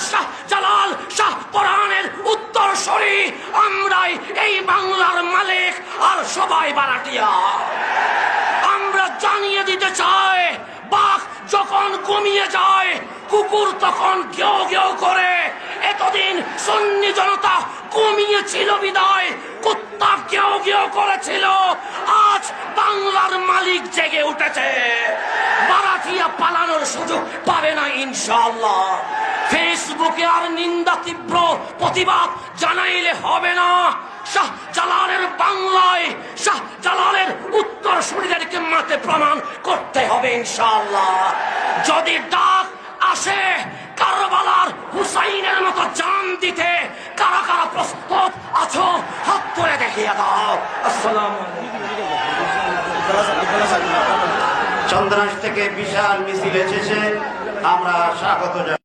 শাহ জালাল শাহ পরানের উত্তরসূরি আমরাই এই বাংলার মালিক আর সবাই বারাটিয়া। আমরা জানিয়ে দিতে চাই, বাঘ যখন ঘুমিয়ে যায় কুকুর তখন ঘেউ ঘেউ করে। এতদিন সুন্নি জনতা ঘুমিয়েছিল বিদায় কুত্তা ঘেউ ঘেউ করেছিল। আজ বাংলার মালিক জেগে উঠেছে, বারাটিয়া পালানোর সুযোগ পাবে না ইনশাআল্লাহ। ফেসবুকে আর নিন্দা তীব্র প্রতিবাদ জানাইলে হবে না। শাহ জালালের বাংলায় শাহ জালালের উত্তরসূরিদেরকে মাঠে প্রমাণ করতে হবে ইনশাআল্লাহ। যদি ডাক আসে কারবালার হুসাইনের মতো জান দিতে, কারা কারা প্রস্তুত আছো হাত তুলে দেখিয়ে দাও। আসসালামু আলাইকুম। চন্দ্রাস থেকে বিশাল মিছিল এসেছে, আমরা স্বাগত জানাই।